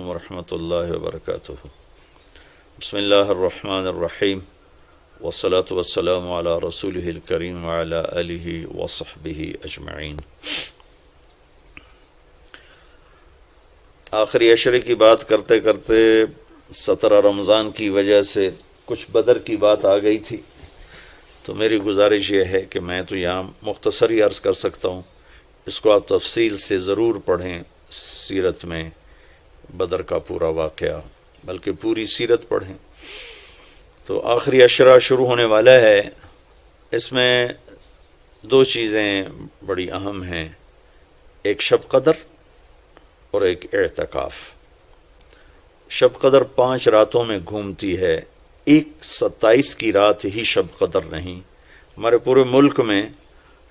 ورحمۃ اللہ وبرکاتہ۔ بسم اللہ الرحمن الرحیم، والصلاة والسلام علی رسولہ الکریم وعلی آلہ وصحبہ اجمعین۔ آخری عشرے کی بات کرتے کرتے 17 رمضان کی وجہ سے کچھ بدر کی بات آ گئی تھی، تو میری گزارش یہ ہے کہ میں تو یہاں مختصری عرض کر سکتا ہوں، اس کو آپ تفصیل سے ضرور پڑھیں، سیرت میں بدر کا پورا واقعہ، بلکہ پوری سیرت پڑھیں۔ تو آخری عشرہ شروع ہونے والا ہے، اس میں دو چیزیں بڑی اہم ہیں، ایک شب قدر اور ایک اعتکاف۔ شب قدر 5 راتوں میں گھومتی ہے، ایک 27 کی رات ہی شب قدر نہیں، ہمارے پورے ملک میں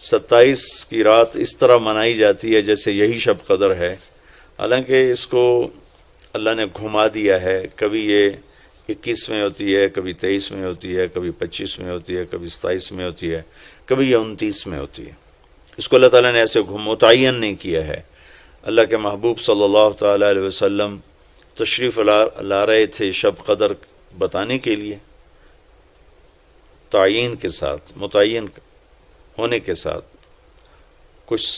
27 کی رات اس طرح منائی جاتی ہے جیسے یہی شب قدر ہے، حالانکہ اس کو اللہ نے گھما دیا ہے، کبھی یہ 21 میں ہوتی ہے، کبھی 23 میں ہوتی ہے، کبھی 25 میں ہوتی ہے، کبھی 27 میں ہوتی ہے، کبھی یہ 29 میں ہوتی ہے۔ اس کو اللہ تعالیٰ نے ایسے متعین نہیں کیا ہے۔ اللہ کے محبوب صلی اللہ تعالیٰ علیہ وسلم تشریف لا رہے تھے شب قدر بتانے کے لیے، تعین کے ساتھ، متعین ہونے کے ساتھ۔ کچھ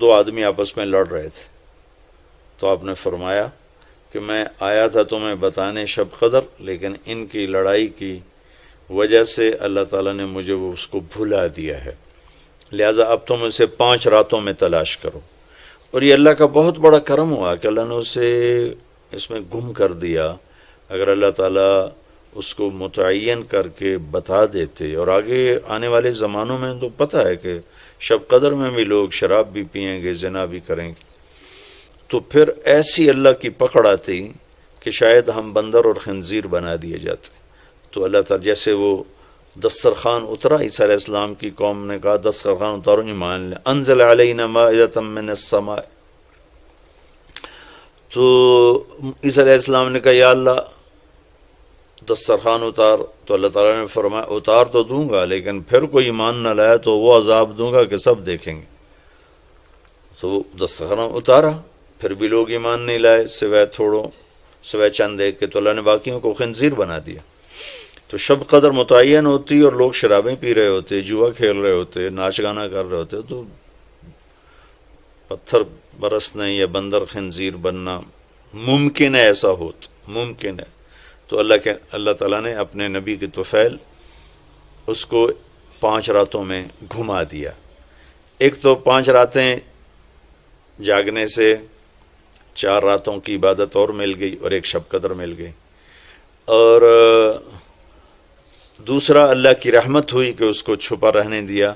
2 آدمی آپس میں لڑ رہے تھے، تو آپ نے فرمایا کہ میں آیا تھا تمہیں بتانے شب قدر، لیکن ان کی لڑائی کی وجہ سے اللہ تعالیٰ نے مجھے اس کو بھلا دیا ہے، لہٰذا اب تم اسے 5 راتوں میں تلاش کرو۔ اور یہ اللہ کا بہت بڑا کرم ہوا کہ اللہ نے اسے اس میں گم کر دیا۔ اگر اللہ تعالیٰ اس کو متعین کر کے بتا دیتے، اور آگے آنے والے زمانوں میں تو پتہ ہے کہ شب قدر میں بھی لوگ شراب بھی پئیں گے، زنا بھی کریں گے، تو پھر ایسی اللہ کی پکڑ آتی کہ شاید ہم بندر اور خنزیر بنا دیے جاتے۔ تو اللہ تعالیٰ جیسے وہ دسترخوان اترا، عیسیٰ علیہ السلام کی قوم نے کہا دسترخوان اتارو، ایمان لے، انزل علینا مائدۃ من السماء، تو عیسیٰ علیہ السلام نے کہا یا اللہ دسترخوان اتار، تو اللہ تعالیٰ نے فرمایا اتار تو دوں گا، لیکن پھر کوئی ایمان نہ لایا تو وہ عذاب دوں گا کہ سب دیکھیں گے۔ تو دسترخوان اتارا، پھر بھی لوگ ایمان نہیں لائے، سوائے چند ایک کے، تو اللہ نے باقیوں کو خنزیر بنا دیا۔ تو شب قدر متعین ہوتی اور لوگ شرابیں پی رہے ہوتے، جوا کھیل رہے ہوتے، ناچ گانا کر رہے ہوتے، تو پتھر برسنے یا بندر خنزیر بننا ممکن ہے، ایسا ممکن ہے۔ تو اللہ تعالیٰ نے اپنے نبی کی طفیل اس کو 5 راتوں میں گھما دیا۔ ایک تو 5 راتیں جاگنے سے 4 راتوں کی عبادت اور مل گئی، اور ایک شب قدر مل گئی، اور دوسرا اللہ کی رحمت ہوئی کہ اس کو چھپا رہنے دیا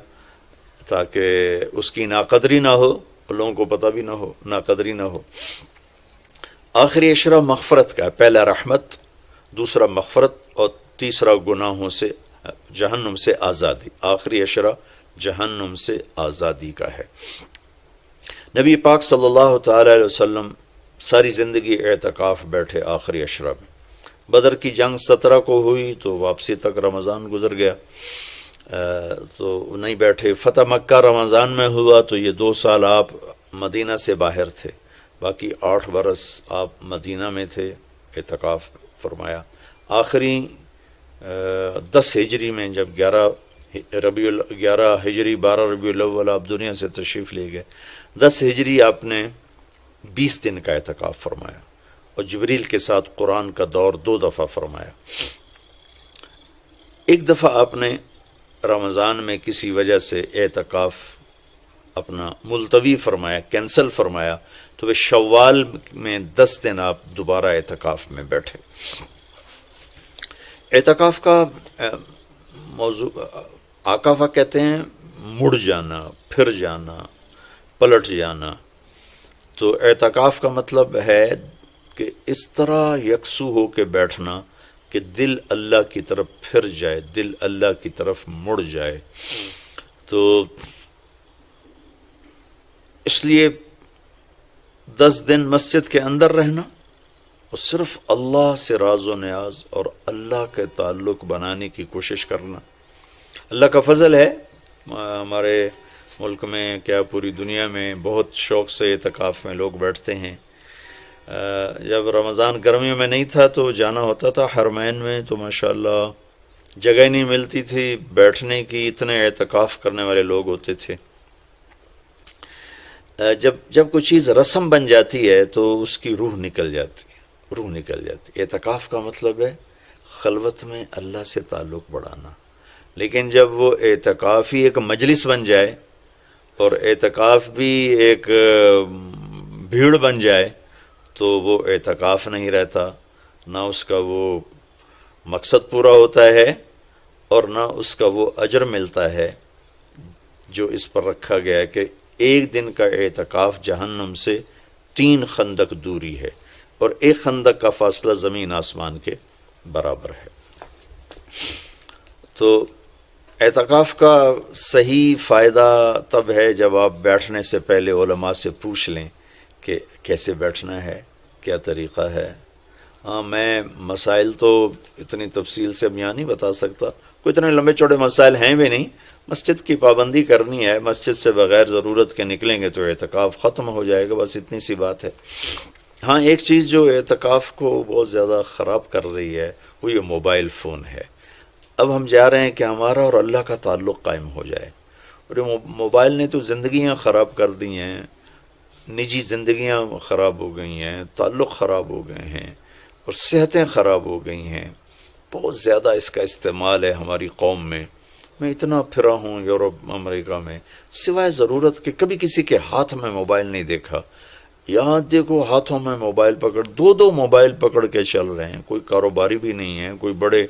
تاکہ اس کی ناقدری نہ ہو، اور لوگوں کو پتہ بھی نہ ہو، ناقدری نہ ہو۔ آخری عشرہ مغفرت کا ہے، پہلا رحمت، دوسرا مغفرت، اور تیسرا گناہوں سے، جہنم سے آزادی۔ آخری عشرہ جہنم سے آزادی کا ہے۔ نبی پاک صلی اللہ تعالی علیہ وسلم ساری زندگی اعتکاف بیٹھے آخری عشرہ میں۔ بدر کی جنگ 17 کو ہوئی تو واپسی تک رمضان گزر گیا، تو نہیں بیٹھے۔ فتح مکہ رمضان میں ہوا تو یہ 2 سال آپ مدینہ سے باہر تھے، باقی 8 برس آپ مدینہ میں تھے، اعتکاف فرمایا۔ آخری 10 ہجری میں جب 11 ہجری 12 ربیع الاول آپ دنیا سے تشریف لے گئے، 10 ہجری آپ نے 20 دن کا اعتکاف فرمایا، اور جبریل کے ساتھ قرآن کا دور 2 دفعہ فرمایا۔ ایک دفعہ آپ نے رمضان میں کسی وجہ سے اعتکاف اپنا ملتوی فرمایا، کینسل فرمایا، تو وہ شوال میں 10 دن آپ دوبارہ اعتکاف میں بیٹھے۔ اعتکاف کا موضوع عاکفہ کہتے ہیں، مڑ جانا، پھر جانا، پلٹ جانا۔ تو اعتکاف کا مطلب ہے کہ اس طرح یکسو ہو کے بیٹھنا کہ دل اللہ کی طرف پھر جائے، دل اللہ کی طرف مڑ جائے۔ تو اس لیے 10 دن مسجد کے اندر رہنا اور صرف اللہ سے راز و نیاز اور اللہ کے تعلق بنانے کی کوشش کرنا۔ اللہ کا فضل ہے، ہمارے ملک میں کیا پوری دنیا میں بہت شوق سے اعتکاف میں لوگ بیٹھتے ہیں۔ جب رمضان گرمیوں میں نہیں تھا تو جانا ہوتا تھا حرمین میں، تو ماشاءاللہ جگہ نہیں ملتی تھی بیٹھنے کی، اتنے اعتکاف کرنے والے لوگ ہوتے تھے۔ جب کوئی چیز رسم بن جاتی ہے تو اس کی روح نکل جاتی ہے، روح نکل جاتی ہے۔ اعتکاف کا مطلب ہے خلوت میں اللہ سے تعلق بڑھانا، لیکن جب وہ اعتکاف ہی ایک مجلس بن جائے اور اعتکاف بھی ایک بھیڑ بن جائے تو وہ اعتکاف نہیں رہتا، نہ اس کا وہ مقصد پورا ہوتا ہے اور نہ اس کا وہ اجر ملتا ہے جو اس پر رکھا گیا ہے کہ ایک دن کا اعتکاف جہنم سے 3 خندق دوری ہے، اور ایک خندق کا فاصلہ زمین آسمان کے برابر ہے۔ تو اعتکاف کا صحیح فائدہ تب ہے جب آپ بیٹھنے سے پہلے علماء سے پوچھ لیں کہ کیسے بیٹھنا ہے، کیا طریقہ ہے۔ ہاں، میں مسائل تو اتنی تفصیل سے اب یہاں نہیں بتا سکتا، کوئی اتنے لمبے چوڑے مسائل ہیں بھی نہیں۔ مسجد کی پابندی کرنی ہے، مسجد سے بغیر ضرورت کے نکلیں گے تو اعتکاف ختم ہو جائے گا، بس اتنی سی بات ہے۔ ہاں، ایک چیز جو اعتکاف کو بہت زیادہ خراب کر رہی ہے وہ یہ موبائل فون ہے۔ اب ہم چاہ رہے ہیں کہ ہمارا اور اللہ کا تعلق قائم ہو جائے، اور یہ موبائل نے تو زندگیاں خراب کر دی ہیں، نجی زندگیاں خراب ہو گئی ہیں، تعلق خراب ہو گئے ہیں، اور صحتیں خراب ہو گئی ہیں۔ بہت زیادہ اس کا استعمال ہے ہماری قوم میں۔ میں اتنا پھرا ہوں یورپ امریکہ میں، سوائے ضرورت کہ کبھی کسی کے ہاتھ میں موبائل نہیں دیکھا۔ یہاں دیکھو ہاتھوں میں موبائل پکڑ، 2 موبائل پکڑ کے چل رہے ہیں، کوئی کاروباری بھی نہیں ہے، کوئی بڑے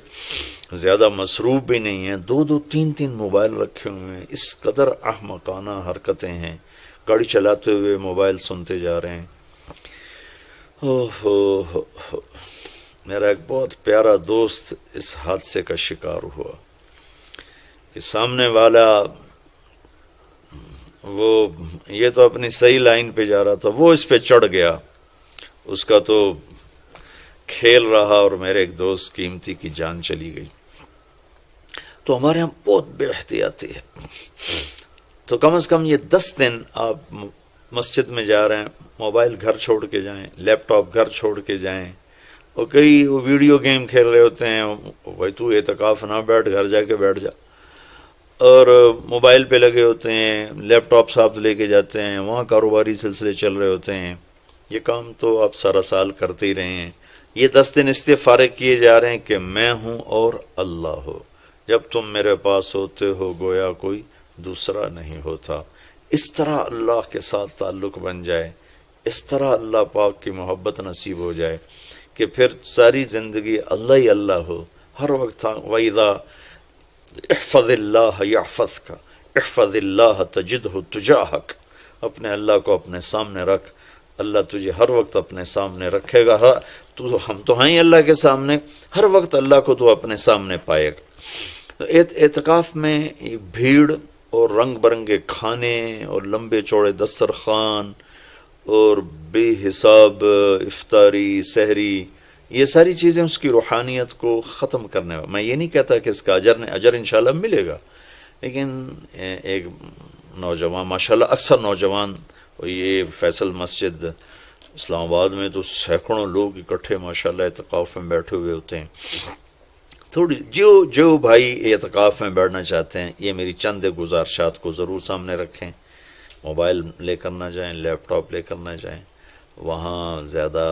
زیادہ مصروف بھی نہیں ہیں، 2 3 موبائل رکھے ہوئے ہیں۔ اس قدر احمقانہ حرکتیں ہیں، گاڑی چلاتے ہوئے موبائل سنتے جا رہے ہیں۔ میرا ایک بہت پیارا دوست اس حادثے کا شکار ہوا کہ سامنے والا وہ یہ تو اپنی صحیح لائن پہ جا رہا تھا، وہ اس پہ چڑھ گیا، اس کا تو کھیل رہا اور میرے ایک دوست قیمتی کی جان چلی گئی۔ تو ہمارے یہاں بہت بے احتیاطی ہے۔ تو کم از کم یہ 10 دن آپ مسجد میں جا رہے ہیں، موبائل گھر چھوڑ کے جائیں، لیپ ٹاپ گھر چھوڑ کے جائیں، اور کئی ویڈیو گیم کھیل رہے ہوتے ہیں، بھائی تو اعتکاف نہ بیٹھ، گھر جا کے بیٹھ جا، اور موبائل پہ لگے ہوتے ہیں، لیپ ٹاپ ساتھ لے کے جاتے ہیں، وہاں کاروباری سلسلے چل رہے ہوتے ہیں۔ یہ کام تو آپ سارا سال کرتے ہی رہے ہیں۔ یہ 10 دن اس لیے فارغ کیے جا رہے ہیں کہ میں ہوں اور اللہ ہو، جب تم میرے پاس ہوتے ہو گویا کوئی دوسرا نہیں ہوتا۔ اس طرح اللہ کے ساتھ تعلق بن جائے، اس طرح اللہ پاک کی محبت نصیب ہو جائے کہ پھر ساری زندگی اللہ ہی اللہ ہو، ہر وقت۔ وَإِذَا احفظ اللہ یحفظک، احفظ اللہ تجدہ تجاہک، اپنے اللہ کو اپنے سامنے رکھ، اللہ تجھے ہر وقت اپنے سامنے رکھے گا۔ ہم تو ہیں اللہ کے سامنے، ہر وقت اللہ کو تو اپنے سامنے پائے گا۔ اعتکاف میں بھیڑ اور رنگ برنگے کھانے اور لمبے چوڑے دسترخوان اور بے حساب افطاری سحری، یہ ساری چیزیں اس کی روحانیت کو ختم کرنے والا۔ میں یہ نہیں کہتا کہ اس کا اجر انشاءاللہ ملے گا، لیکن ایک نوجوان ماشاءاللہ اکثر نوجوان، یہ فیصل مسجد اسلام آباد میں تو سینکڑوں لوگ اکٹھے ماشاءاللہ اعتکاف میں بیٹھے ہوئے ہوتے ہیں۔ تھوڑی جو بھائی اعتکاف میں بیٹھنا چاہتے ہیں، یہ میری چند گزارشات کو ضرور سامنے رکھیں۔ موبائل لے کر نہ جائیں، لیپ ٹاپ لے کر نہ جائیں، وہاں زیادہ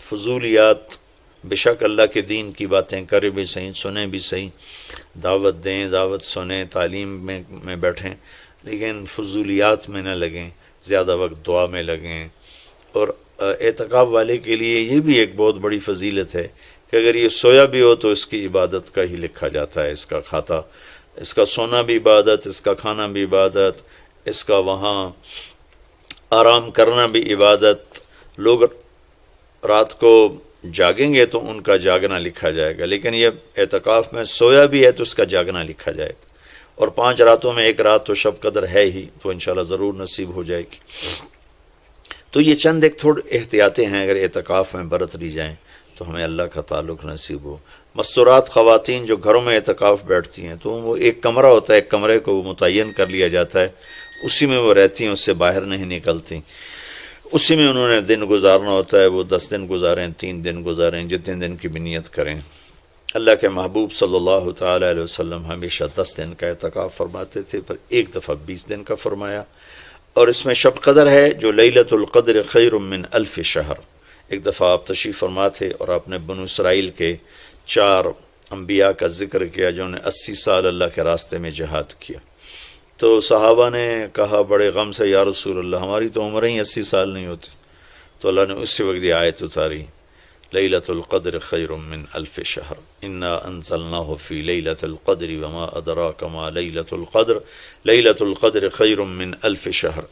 فضولیات، بے شک اللہ کے دین کی باتیں کریں بھی صحیح، سنیں بھی صحیح، دعوت دیں، دعوت سنیں، تعلیم میں بیٹھیں، لیکن فضولیات میں نہ لگیں، زیادہ وقت دعا میں لگیں۔ اور اعتکاف والے کے لیے یہ بھی ایک بہت بڑی فضیلت ہے کہ اگر یہ سویا بھی ہو تو اس کی عبادت کا ہی لکھا جاتا ہے، اس کا کھاتا، اس کا سونا بھی عبادت، اس کا کھانا بھی عبادت، اس کا وہاں آرام کرنا بھی عبادت۔ لوگ رات کو جاگیں گے تو ان کا جاگنا لکھا جائے گا، لیکن یہ اعتکاف میں سویا بھی ہے تو اس کا جاگنا لکھا جائے گا، اور 5 راتوں میں 1 رات تو شب قدر ہے ہی، تو انشاءاللہ ضرور نصیب ہو جائے گی۔ تو یہ چند ایک تھوڑے احتیاطیں ہیں، اگر اعتکاف میں برت لی جائیں تو ہمیں اللہ کا تعلق نصیب ہو۔ مستورات خواتین جو گھروں میں اعتکاف بیٹھتی ہیں تو وہ ایک کمرہ ہوتا ہے، ایک کمرے کو متعین کر لیا جاتا ہے، اسی میں وہ رہتی ہیں، اس سے باہر نہیں نکلتی۔ اسی میں انہوں نے دن گزارنا ہوتا ہے، وہ 10 دن گزاریں، 3 دن گزاریں، جتنے دن کی بھی نیت کریں۔ اللہ کے محبوب صلی اللہ تعالی علیہ وسلم ہمیشہ 10 دن کا اعتکاف فرماتے تھے، پر ایک دفعہ 20 دن کا فرمایا، اور اس میں شب قدر ہے جو لیلۃ القدر خیر من الف شہر۔ ایک دفعہ آپ تشریف فرما تھے اور آپ نے بنو اسرائیل کے 4 انبیاء کا ذکر کیا جنہوں نے 80 سال اللہ کے راستے میں جہاد کیا، تو صحابہ نے کہا بڑے غم سے، یا رسول اللہ ہماری تو عمریں ہی 80 سال نہیں ہوتی، تو اللہ نے اسی وقت یہ آیت اتاری، لیلۃ القدر خیر من الف شہر انا انزلناہ فی لیلۃ القدر وما ادراک ما لیلۃ القدر لیلۃ القدر خیر من الف شہر،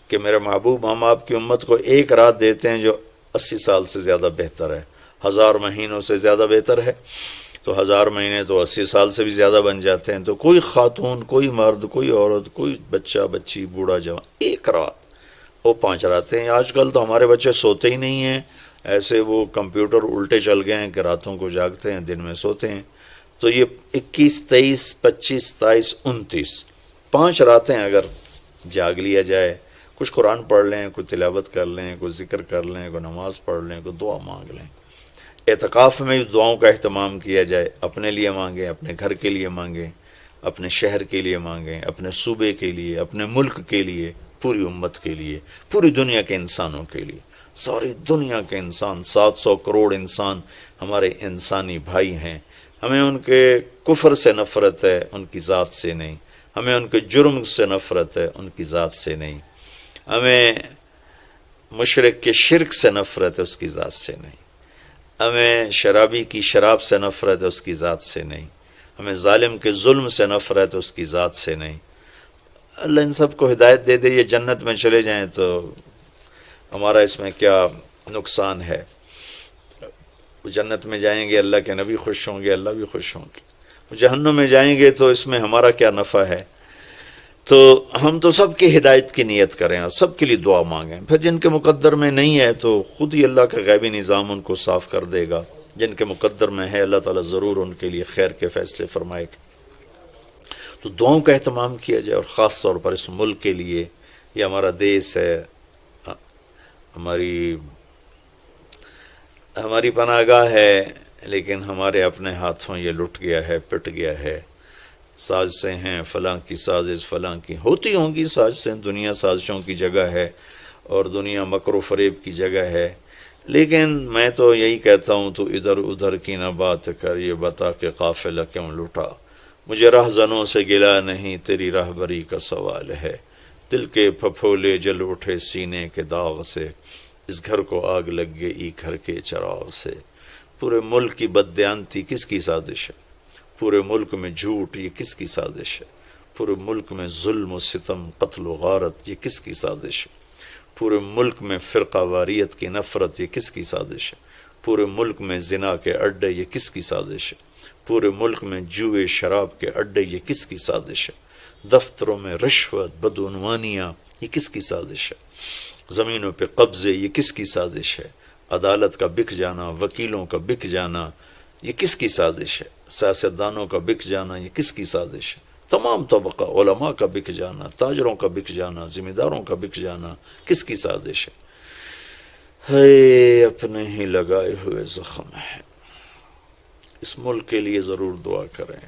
کہ میرے محبوب ہم آپ کی امت کو ایک رات دیتے ہیں جو 80 سال سے زیادہ بہتر ہے، 1000 مہینوں سے زیادہ بہتر ہے، تو 1000 مہینے تو 80 سال سے بھی زیادہ بن جاتے ہیں۔ تو کوئی خاتون، کوئی مرد، کوئی عورت، کوئی بچہ بچی، بوڑھا جوان، ایک رات، وہ 5 راتیں ہیں۔ آج کل تو ہمارے بچے سوتے ہی نہیں ہیں، ایسے وہ کمپیوٹر الٹے چل گئے ہیں کہ راتوں کو جاگتے ہیں، دن میں سوتے ہیں۔ تو یہ 21، 23، 25، 27، 29 5 راتیں اگر جاگ لیا جائے، کچھ قرآن پڑھ لیں، کوئی تلاوت کر لیں، کوئی ذکر کر لیں، کوئی نماز پڑھ لیں، کوئی دعا مانگ لیں۔ اعتکاف میں بھی دعاؤں کا اہتمام کیا جائے، اپنے لیے مانگیں، اپنے گھر کے لیے مانگیں، اپنے شہر کے لیے مانگیں، اپنے صوبے کے لیے، اپنے ملک کے لیے، پوری امت کے لیے، پوری دنیا کے انسانوں کے لیے۔ ساری دنیا کے انسان، 700 کروڑ انسان ہمارے انسانی بھائی ہیں، ہمیں ان کے کفر سے نفرت ہے، ان کی ذات سے نہیں، ہمیں ان کے جرم سے نفرت ہے، ان کی ذات سے نہیں، ہمیں مشرک کے شرک سے نفرت ہے، اس کی ذات سے نہیں، ہمیں شرابی کی شراب سے نفرت ہے، اس کی ذات سے نہیں، ہمیں ظالم کے ظلم سے نفرت ہے، اس کی ذات سے نہیں۔ اللہ ان سب کو ہدایت دے دے، یہ جنت میں چلے جائیں تو ہمارا اس میں کیا نقصان ہے؟ جنت میں جائیں گے اللہ کے نبی خوش ہوں گے، اللہ بھی خوش ہوں گے، جہنم میں جائیں گے تو اس میں ہمارا کیا نفع ہے؟ تو ہم تو سب کی ہدایت کی نیت کریں اور سب کے لیے دعا مانگیں، پھر جن کے مقدر میں نہیں ہے تو خود ہی اللہ کا غیبی نظام ان کو صاف کر دے گا، جن کے مقدر میں ہے اللہ تعالیٰ ضرور ان کے لیے خیر کے فیصلے فرمائے گا۔ تو دعاؤں کا اہتمام کیا جائے، اور خاص طور پر اس ملک کے لیے، یہ ہمارا دیس ہے، ہماری پناہ گاہ ہے، لیکن ہمارے اپنے ہاتھوں یہ لٹ گیا ہے، پٹ گیا ہے۔ سازشیں ہیں، فلاں کی سازش، فلاں کی ہوتی ہوں گی سازشیں، دنیا سازشوں کی جگہ ہے اور دنیا مکر و فریب کی جگہ ہے، لیکن میں تو یہی کہتا ہوں تو ادھر ادھر کی نہ بات کر، یہ بتا کہ قافلہ کیوں لٹا، مجھے رہزنوں سے گلا نہیں، تیری راہبری کا سوال ہے، دل کے پھپھولے جل اٹھے سینے کے داغ سے، اس گھر کو آگ لگ گئی گھر کے چراغ سے۔ پورے ملک کی بددیانتی کس کی سازش ہے؟ پورے ملک میں جھوٹ، یہ کس کی سازش ہے؟ پورے ملک میں ظلم و ستم، قتل و غارت، یہ کس کی سازش ہے؟ پورے ملک میں فرقہ واریت کی نفرت، یہ کس کی سازش ہے؟ پورے ملک میں زنا کے اڈے، یہ کس کی سازش ہے؟ پورے ملک میں جوئے شراب کے اڈے، یہ کس کی سازش ہے؟ دفتروں میں رشوت، بدعنوانیاں، یہ کس کی سازش ہے؟ زمینوں پہ قبضے، یہ کس کی سازش ہے؟ عدالت کا بک جانا، وکیلوں کا بک جانا، یہ کس کی سازش ہے؟ سیاستدانوں کا بک جانا، یہ کس کی سازش ہے؟ تمام طبقہ، علماء کا بک جانا، تاجروں کا بک جانا، ذمہ داروں کا بک جانا، کس کی سازش ہے؟ اپنے ہی لگائے ہوئے زخم ہے۔ اس ملک کے لیے ضرور دعا کریں۔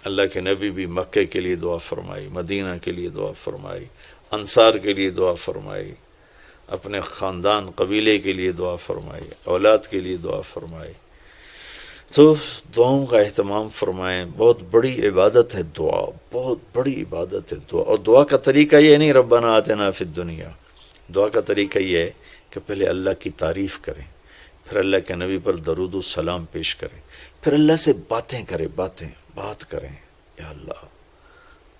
اللہ کے نبی بھی مکے کے لیے دعا فرمائی، مدینہ کے لیے دعا فرمائی، انصار کے لیے دعا فرمائی، اپنے خاندان قبیلے کے لیے دعا فرمائی، اولاد کے لیے دعا فرمائی۔ تو دعاؤں کا اہتمام فرمائیں، بہت بڑی عبادت ہے دعا، بہت بڑی عبادت ہے دعا۔ اور دعا کا طریقہ یہ نہیں ربنا آتنا فی الدنیا، دعا کا طریقہ یہ ہے کہ پہلے اللہ کی تعریف کریں، پھر اللہ کے نبی پر درود و سلام پیش کریں، پھر اللہ سے باتیں کریں، بات کریں، یا اللہ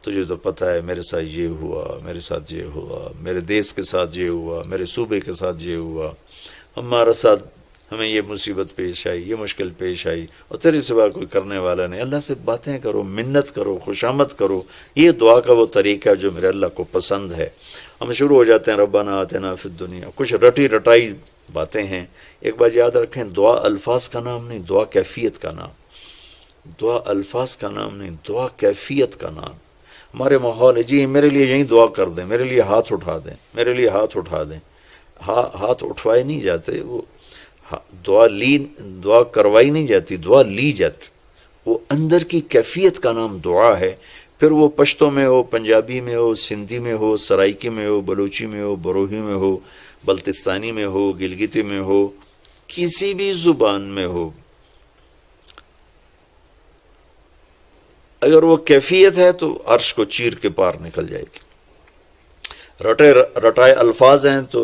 تجھے تو پتہ ہے میرے ساتھ یہ ہوا، میرے ساتھ یہ ہوا، میرے دیس کے ساتھ یہ ہوا، میرے صوبے کے ساتھ یہ ہوا، ہمارے ساتھ ہمیں یہ مصیبت پیش آئی، یہ مشکل پیش آئی، اور تیرے سوا کوئی کرنے والا نہیں۔ اللہ سے باتیں کرو، منت کرو، خوشامد کرو۔ یہ دعا کا وہ طریقہ جو میرے اللہ کو پسند ہے۔ ہم شروع ہو جاتے ہیں ربنا آتنا فی الدنیا، کچھ رٹی رٹائی باتیں ہیں۔ ایک بات یاد رکھیں، دعا الفاظ کا نام نہیں، دعا کیفیت کا نام۔ دعا الفاظ کا نام نہیں، دعا کیفیت کا نام۔ ہمارے ماحول ہے، جی میرے لیے یہی دعا کر دیں، میرے لیے ہاتھ اٹھا دیں، میرے لیے ہاتھ اٹھا دیں۔ ہاتھ اٹھوائے نہیں جاتے، وہ دعا کروائی نہیں جاتی، دعا لی جاتی، وہ اندر کی کیفیت کا نام دعا ہے۔ پھر وہ پشتو میں ہو، پنجابی میں ہو، سندھی میں ہو، سرائکی میں ہو، بلوچی میں ہو، بروہی میں ہو، بلتستانی میں ہو، گلگتی میں ہو، کسی بھی زبان میں ہو، اگر وہ کیفیت ہے تو عرش کو چیر کے پار نکل جائے گی۔ رٹائے الفاظ ہیں تو